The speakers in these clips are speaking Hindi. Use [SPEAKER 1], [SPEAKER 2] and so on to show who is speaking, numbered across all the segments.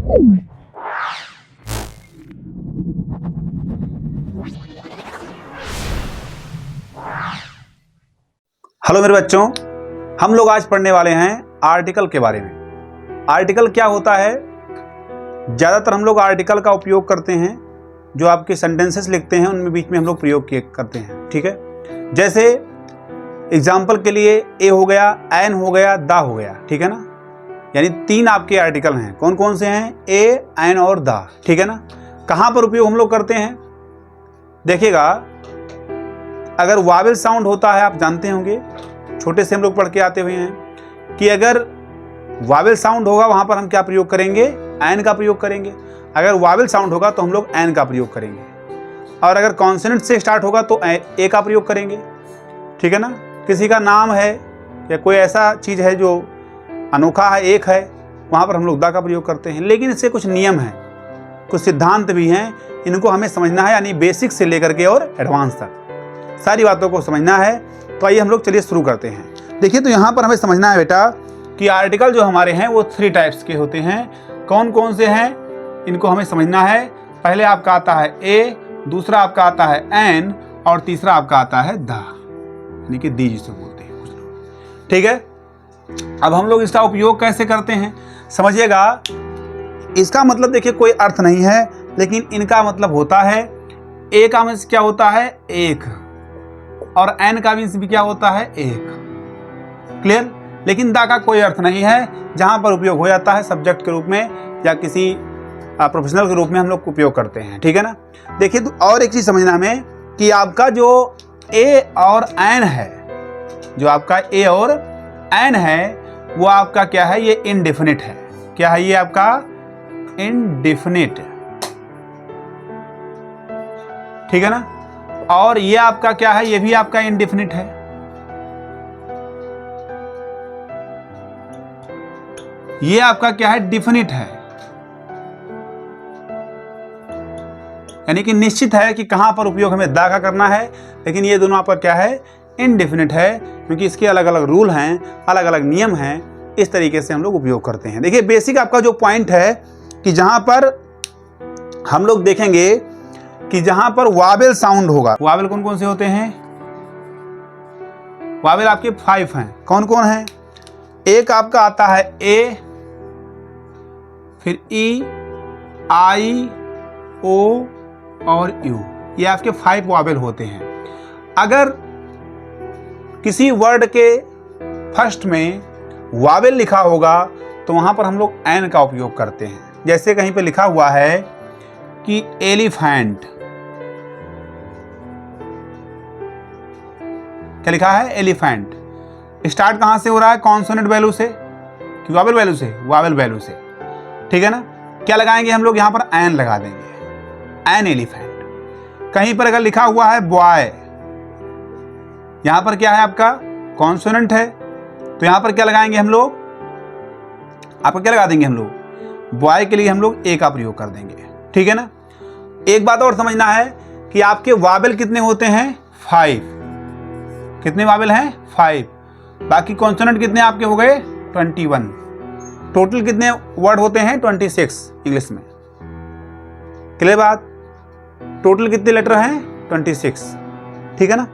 [SPEAKER 1] हेलो मेरे बच्चों, हम लोग आज पढ़ने वाले हैं आर्टिकल के बारे में। आर्टिकल क्या होता है? ज़्यादातर हम लोग आर्टिकल का उपयोग करते हैं, जो आपके सेंटेंसेस लिखते हैं उनमें बीच में हम लोग प्रयोग करते हैं। ठीक है, जैसे एग्जाम्पल के लिए ए हो गया, एन हो गया, दा हो गया। ठीक है ना, यानी 3 आपके आर्टिकल हैं। कौन कौन से हैं? ए, एन और दा। ठीक है ना। कहाँ पर उपयोग हम लोग करते हैं? देखिएगा, अगर वावेल साउंड होता है, आप जानते होंगे, छोटे से हम लोग पढ़ के आते हुए हैं कि अगर वावेल साउंड होगा वहां पर हम क्या प्रयोग करेंगे? एन का प्रयोग करेंगे। अगर वावेल साउंड होगा तो हम लोग एन का प्रयोग करेंगे, और अगर कॉन्सोनेंट से स्टार्ट होगा तो ए का प्रयोग करेंगे। ठीक है ना। किसी का नाम है या कोई ऐसा चीज़ है जो अनोखा है, एक है, वहाँ पर हम लोग दा का प्रयोग करते हैं। लेकिन इससे कुछ नियम हैं, कुछ सिद्धांत भी हैं, इनको हमें समझना है, यानी बेसिक से लेकर के और एडवांस तक सारी बातों को समझना है। तो आइए हम लोग चलिए शुरू करते हैं। देखिए, तो यहाँ पर हमें समझना है बेटा कि आर्टिकल जो हमारे हैं वो 3 टाइप्स के होते हैं। कौन कौन से हैं इनको हमें समझना है। पहले आपका आता है ए, दूसरा आपका आता है एन, और तीसरा आपका आता है दा, यानी कि दी जिसे बोलते हैं कुछ लोग। ठीक है, अब हम लोग इसका उपयोग कैसे करते हैं समझिएगा। इसका मतलब देखिए कोई अर्थ नहीं है, लेकिन इनका मतलब होता है, ए का मीन्स क्या होता है? एक, और एन का मीन्स भी क्या होता है? एक। क्लियर। लेकिन दा का कोई अर्थ नहीं है। जहां पर उपयोग हो जाता है सब्जेक्ट के रूप में या किसी प्रोफेशनल के रूप में हम लोग उपयोग करते हैं। ठीक है ना। देखिए, तो और एक चीज समझना हमें कि आपका जो ए और एन है, जो आपका ए और एन है, वो आपका क्या है? ये इनडेफिनिट है। क्या है ये आपका? इनडेफिनिट। ठीक है ना। और ये आपका क्या है? ये भी आपका इनडेफिनिट है। ये आपका क्या है? डिफिनिट है, यानी कि निश्चित है कि कहां पर उपयोग हमें दा का करना है। लेकिन ये दोनों आपका क्या है? इनडेफिनिट है, क्योंकि इसके अलग अलग रूल हैं, अलग अलग नियम हैं। इस तरीके से हम लोग उपयोग करते हैं। देखिए, बेसिक आपका जो पॉइंट है कि जहां पर हम लोग देखेंगे कि जहां पर वावेल साउंड होगा, वावेल कौन कौन से होते हैं? वावेल आपके 5 हैं। कौन कौन है? एक आपका आता है ए, फिर ई, आई, ओ और यू। ये आपके 5 वावेल होते हैं। अगर किसी वर्ड के फर्स्ट में वावेल लिखा होगा तो वहां पर हम लोग एन का उपयोग करते हैं। जैसे कहीं पे लिखा हुआ है कि एलिफेंट, क्या लिखा है? एलिफेंट। स्टार्ट कहां से हो रहा है? कॉन्सोनेंट वैल्यू से कि वावेल वैल्यू से? वावेल वैल्यू से। ठीक है ना। क्या लगाएंगे हम लोग? यहां पर एन लगा देंगे, एन एलिफेंट। कहीं पर अगर लिखा हुआ है बॉय, यहां पर क्या है आपका? कॉन्सोनेंट है, तो यहां पर क्या लगाएंगे हम लोग? आपको क्या लगा देंगे हम लोग? बॉय के लिए हम लोग ए का प्रयोग कर देंगे। ठीक है ना। एक बात और समझना है कि आपके वावेल कितने होते हैं? 5। कितने वावेल हैं? 5। बाकी कॉन्सोनेंट कितने आपके हो गए? 21। टोटल कितने वर्ड होते हैं? 26 इंग्लिश में। क्लियर बात? टोटल कितने लेटर हैं? 26। ठीक है ना।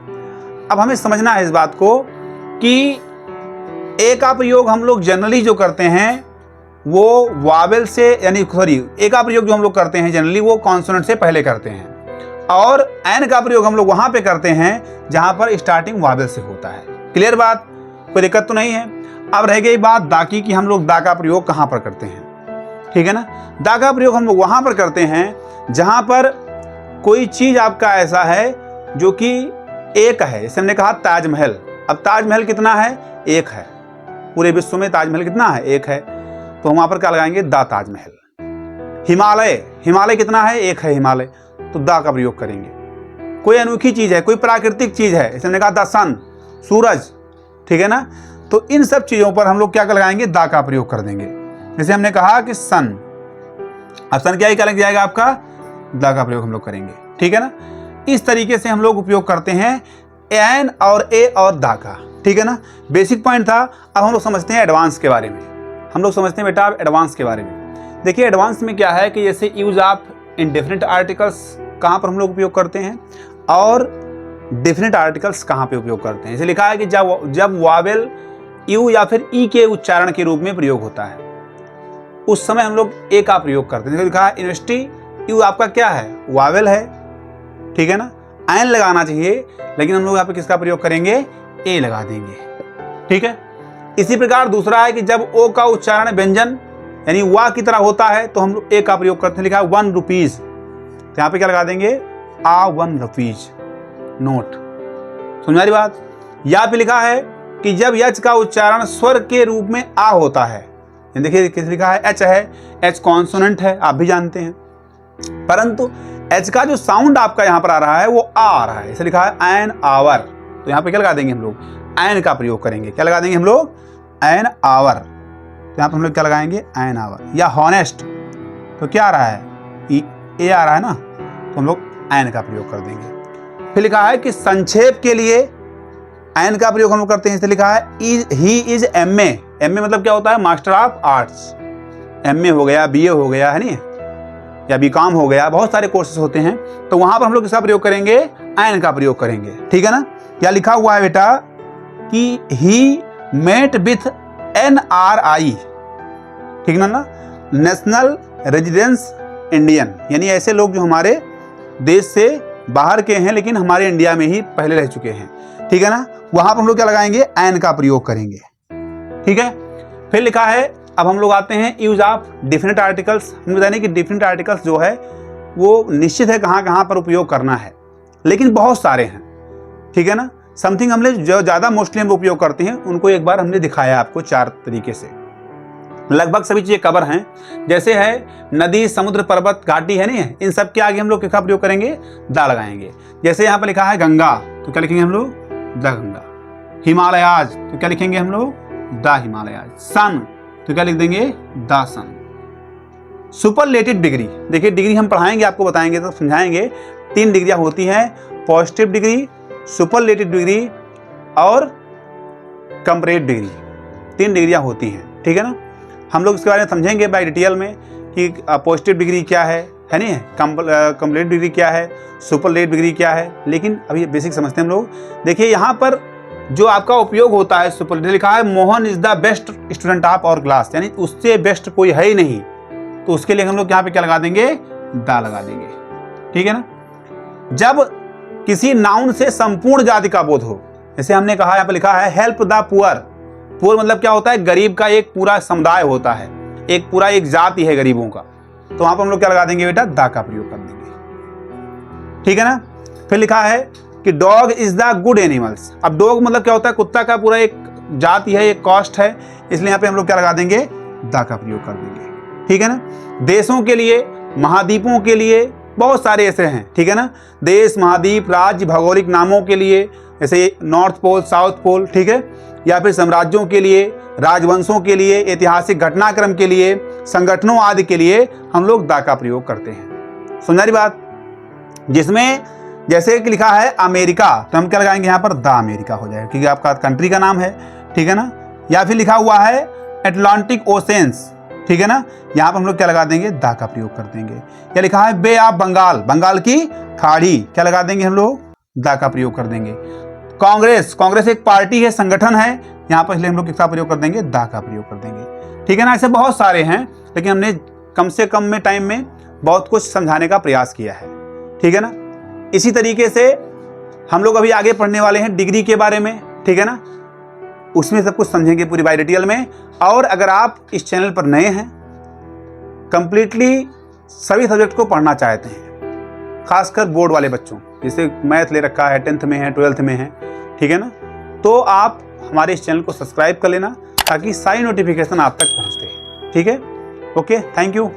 [SPEAKER 1] अब हमें समझना है इस बात को कि ए का प्रयोग हम लोग जनरली जो करते हैं वो वावेल से, यानी ए का प्रयोग जो हम लोग करते हैं जनरली वो कॉन्सोनेंट से पहले करते हैं, और एन का प्रयोग हम लोग वहां पे करते हैं जहां पर स्टार्टिंग वावेल से होता है। क्लियर बात? कोई दिक्कत तो नहीं है। अब रह गई बात दा की कि हम लोग दा का प्रयोग कहां पर करते हैं। ठीक है ना। दा का प्रयोग हम लोग वहां पर करते हैं जहां पर कोई चीज आपका ऐसा है जो कि एक है। जैसे हमने कहा ताजमहल। अब ताजमहल कितना है? एक है। पूरे विश्व में ताजमहल कितना है? एक है। तो हम वहां पर क्या लगाएंगे? दा ताजमहल। हिमालय, हिमालय कितना है? एक है हिमालय, तो दा का प्रयोग करेंगे। कोई अनोखी चीज है, कोई प्राकृतिक चीज है, जैसे हमने कहा द सन, सूरज। ठीक है ना। तो इन सब चीजों पर हम लोग क्या लगाएंगे? दा का प्रयोग कर देंगे। जैसे हमने कहा कि सन, अब सन क्या लग जाएगा आपका? दा का प्रयोग हम लोग करेंगे। ठीक है ना। इस तरीके से हम लोग उपयोग करते हैं एन और ए और दा का। ठीक है ना। बेसिक पॉइंट था। अब हम लोग समझते हैं एडवांस के बारे में। हम लोग समझते हैं बेटा एडवांस के बारे में। देखिए एडवांस में क्या है कि जैसे यूज ऑफ इंडेफिनिट आर्टिकल्स कहाँ पर हम लोग उपयोग करते हैं और डेफिनेट आर्टिकल्स कहाँ पे उपयोग करते हैं। इसे लिखा है कि जब वावेल यू या फिर ई के उच्चारण के रूप में प्रयोग होता है उस समय हम लोग ए का प्रयोग करते हैं। लिखा है यूनिवर्सिटी, यू आपका क्या है, वावेल है, ठीक है ना, एन लगाना चाहिए, लेकिन हम लोग यहाँ पे किसका प्रयोग करेंगे, ए लगा देंगे, ठीक है। इसी प्रकार दूसरा है कि जब ओ का उच्चारण व्यंजन यानी वा की तरह होता है तो हम लोग ए का प्रयोग करते हैं। लिखा है 1 रुपीज, तो यहाँ पे क्या लगा देंगे, आ 1 रुपीज नोट। समझ रही बात। या फिर लिखा है कि जब यच का उच्चारण स्वर के रूप में आ होता है, देखिए किस लिखा है, एच है, एच कॉन्सोनेंट है, आप भी जानते हैं, परंतु एच का जो साउंड आपका यहाँ पर आ रहा है वो आ रहा है, इसे लिखा है एन आवर, तो यहाँ पे क्या लगा देंगे हम लोग, एन का प्रयोग करेंगे। क्या लगा देंगे हम लोग, एन आवर, तो यहाँ पर हम लोग क्या लगाएंगे, एन आवर। या हॉनेस्ट, तो क्या आ रहा है, ए आ रहा है ना, तो हम लोग एन का प्रयोग कर देंगे। फिर लिखा है कि संक्षेप के लिए एन का प्रयोग हम लोग करते हैं, इसलिए लिखा है ही इज एमए। एमए मतलब क्या होता है, मास्टर ऑफ आर्ट्स, एमए हो गया, बीए हो गया, है नहीं, या बीकॉम हो गया, बहुत सारे कोर्सेज होते हैं, तो वहां पर हम लोग किसका प्रयोग करेंगे, एन का प्रयोग करेंगे, ठीक है ना। क्या लिखा हुआ है बेटा कि ही मेट विथ NRI, ठीक ना, नेशनल रेजिडेंस इंडियन, यानी ऐसे लोग जो हमारे देश से बाहर के हैं लेकिन हमारे इंडिया में ही पहले रह चुके हैं, ठीक है ना, वहां पर हम लोग क्या लगाएंगे, एन का प्रयोग करेंगे, ठीक है। फिर लिखा है, अब हम लोग आते हैं यूज ऑफ डिफिनिट आर्टिकल्स। हम बताएंगे कि डिफिनिट आर्टिकल्स जो है वो निश्चित है कहाँ कहाँ पर उपयोग करना है, लेकिन बहुत सारे हैं, ठीक है ना। समथिंग हमने जो ज़्यादा मोस्टली हम उपयोग करते हैं उनको एक बार हमने दिखाया आपको 4 तरीके से, लगभग सभी चीज़ें कवर हैं। जैसे है नदी, समुद्र, पर्वत, घाटी, है नहीं, इन सब के आगे हम लोग किसका प्रयोग करेंगे, दा लगाएंगे। जैसे यहाँ पर लिखा है गंगा, तो क्या लिखेंगे हम लोग, द गंगा। हिमालयाज, तो क्या लिखेंगे हम लोग, द हिमालयाज। सन, तो क्या लिख देंगे, द सन। सुपरलेटिव डिग्री, देखिए डिग्री हम पढ़ाएंगे, आपको बताएंगे तो समझाएंगे, 3 डिग्रियां होती हैं, पॉजिटिव डिग्री, सुपरलेटिव डिग्री और कंपैरेटिव डिग्री, 3 डिग्रियां होती हैं, ठीक है ना। हम लोग इसके बारे में समझेंगे बाय डिटेल में कि पॉजिटिव डिग्री क्या है नहीं, कंपैरेटिव डिग्री क्या है, सुपरलेटिव डिग्री क्या है, लेकिन अभी बेसिक समझते हैं हम लोग। देखिए यहाँ पर जो आपका उपयोग होता है सुपरलेटिव, लिखा है Mohan is the best student of our class, यानी उससे बेस्ट कोई है ही नहीं, तो उसके लिए हम लोग यहाँ पे क्या लगा देंगे, दा लगा देंगे, ठीक है ना। जब किसी नाउन से संपूर्ण जाति का बोध हो, जैसे हमने कहा यहाँ पे लिखा है हेल्प द पुअर, पुअर मतलब क्या होता है, गरीब का एक पूरा समुदाय होता है, एक पूरा एक जाति है गरीबों का, तो वहां पर हम लोग क्या लगा देंगे बेटा, दा का प्रयोग कर देंगे, ठीक है ना। फिर लिखा है कि dog is the good animals, अब डॉग मतलब क्या होता है, कुत्ता का पूरा एक जाति है, एक कॉस्ट है, इसलिए यहाँ पे हम लोग क्या लगा देंगे, दा का प्रयोग कर देंगे, ठीक है ना। देशों के लिए, महाद्वीपों के लिए, बहुत सारे ऐसे हैं, ठीक है ना, देश, महाद्वीप, राज्य, भौगोलिक नामों के लिए, जैसे नॉर्थ पोल, साउथ पोल, ठीक है, या फिर साम्राज्यों के लिए, राजवंशों के लिए, ऐतिहासिक घटनाक्रम के लिए, संगठनों आदि के लिए हम लोग दा का प्रयोग करते हैं। समझ रही बात। जिसमें जैसे कि लिखा है अमेरिका, तो हम क्या लगाएंगे यहाँ पर, दा अमेरिका हो जाएगा, क्योंकि आपका कंट्री का नाम है, ठीक है ना। या फिर लिखा हुआ है एटलांटिक ओशंस, ठीक है ना, यहाँ पर हम लोग क्या लगा देंगे, दा का प्रयोग कर देंगे। या लिखा है बे ऑफ बंगाल, बंगाल की खाड़ी, क्या लगा देंगे हम लोग, दा का प्रयोग कर देंगे। कांग्रेस, कांग्रेस एक पार्टी है, संगठन है, यहाँ पर इसलिए हम लोग किसका प्रयोग कर देंगे, दा का प्रयोग कर देंगे, ठीक है ना। ऐसे बहुत सारे हैं, लेकिन हमने कम से कम में टाइम में बहुत कुछ समझाने का प्रयास किया है, ठीक है ना। इसी तरीके से हम लोग अभी आगे पढ़ने वाले हैं डिग्री के बारे में, ठीक है ना, उसमें सब कुछ समझेंगे पूरी बाय डिटेल में। और अगर आप इस चैनल पर नए हैं, कंप्लीटली सभी सब्जेक्ट को पढ़ना चाहते हैं, खासकर बोर्ड वाले बच्चों, जैसे मैथ ले रखा है, 10th में है, 12th में है, ठीक है ना, तो आप हमारे इस चैनल को सब्सक्राइब कर लेना ताकि सारी नोटिफिकेशन आप तक पहुंचते हैं, ठीक है। Okay, thank you.